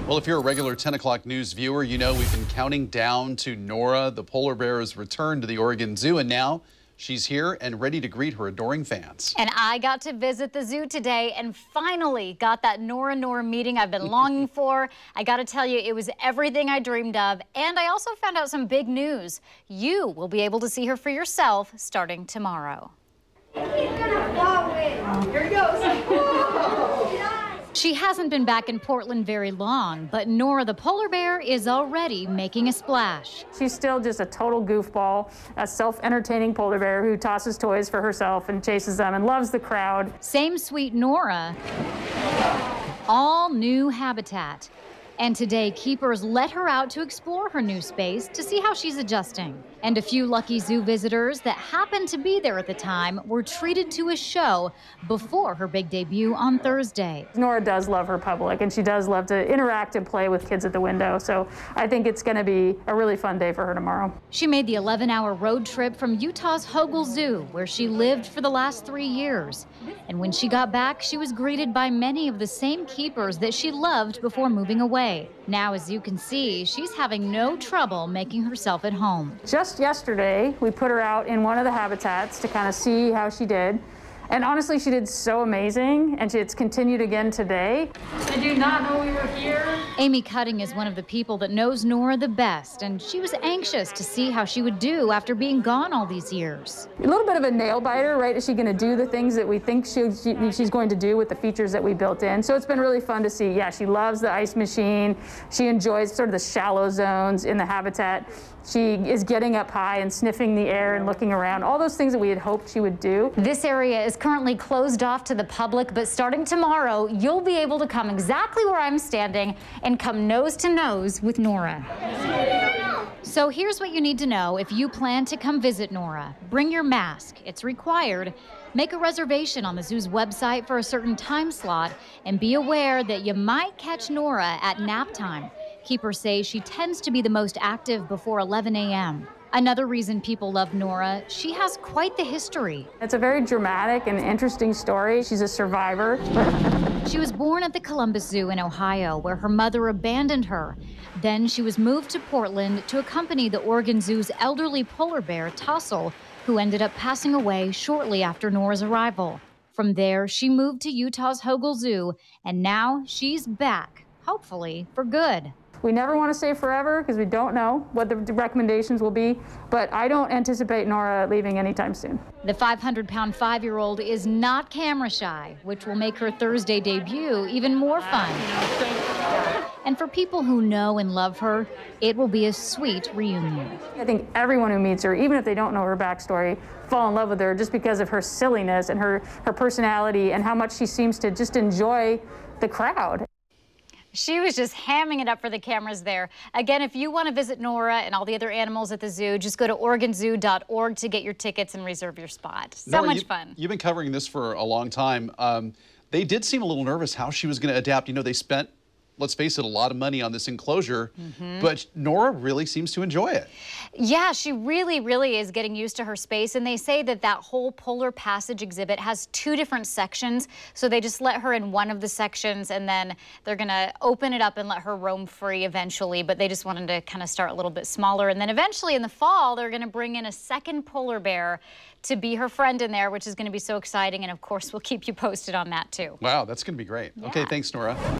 Well, if you're a regular 10 o'clock news viewer, you know we've been counting down to Nora the Polar Bear's return to the Oregon Zoo, and now she's here and ready to greet her adoring fans. And I got to visit the zoo today and finally got that Nora meeting I've been longing for. I got to tell you, it was everything I dreamed of, and I also found out some big news. You will be able to see her for yourself starting tomorrow. He's gonna blow it. Here he goes. She hasn't been back in Portland very long, but Nora the Polar Bear is already making a splash. She's still just a total goofball, a self-entertaining polar bear who tosses toys for herself and chases them and loves the crowd. Same sweet Nora, all new habitat. And today, keepers let her out to explore her new space to see how she's adjusting. And a few lucky zoo visitors that happened to be there at the time were treated to a show before her big debut on Thursday. Nora does love her public, and she does love to interact and play with kids at the window, so I think it's going to be a really fun day for her tomorrow. She made the 11-hour road trip from Utah's Hogle Zoo, where she lived for the last 3 years. And when she got back, she was greeted by many of the same keepers that she loved before moving away. Now, as you can see, she's having no trouble making herself at home. Just yesterday, we put her out in one of the habitats to kind of see how she did. And honestly, she did so amazing, and it's continued again today. I do not know we were here. Amy Cutting is one of the people that knows Nora the best, and she was anxious to see how she would do after being gone all these years. A little bit of a nail biter, right? Is she going to do the things that we think she's going to do with the features that we built in? So it's been really fun to see. Yeah, she loves the ice machine. She enjoys sort of the shallow zones in the habitat. She is getting up high and sniffing the air and looking around, all those things that we had hoped she would do. This area is currently closed off to the public, but starting tomorrow, you'll be able to come exactly where I'm standing and come nose to nose with Nora. So here's what you need to know if you plan to come visit Nora. Bring your mask, it's required. Make a reservation on the zoo's website for a certain time slot, and be aware that you might catch Nora at nap time. Keepers say she tends to be the most active before 11 a.m. Another reason people love Nora, she has quite the history. It's a very dramatic and interesting story. She's a survivor. She was born at the Columbus Zoo in Ohio, where her mother abandoned her. Then she was moved to Portland to accompany the Oregon Zoo's elderly polar bear, Tussle, who ended up passing away shortly after Nora's arrival. From there, she moved to Utah's Hogle Zoo, and now she's back, hopefully for good. We never want to say forever because we don't know what the recommendations will be, but I don't anticipate Nora leaving anytime soon. The 500-pound 5-year-old is not camera shy, which will make her Thursday debut even more fun. And for people who know and love her, it will be a sweet reunion. I think everyone who meets her, even if they don't know her backstory, fall in love with her just because of her silliness and her personality and how much she seems to just enjoy the crowd. She was just hamming it up for the cameras there. Again, if you want to visit Nora and all the other animals at the zoo, just go to OregonZoo.org to get your tickets and reserve your spot. So Nora, much fun. You've been covering this for a long time. They did seem a little nervous how she was going to adapt. You know, they spent, let's face it, a lot of money on this enclosure, but Nora really seems to enjoy it. Yeah, she really is getting used to her space, and they say that that whole Polar Passage exhibit has 2 different sections, so they just let her in one of the sections, and then they're going to open it up and let her roam free eventually, but they just wanted to kind of start a little bit smaller, and then eventually in the fall, they're going to bring in a second polar bear to be her friend in there, which is going to be so exciting, and of course, we'll keep you posted on that too. Wow, that's going to be great. Yeah. Okay, thanks, Nora.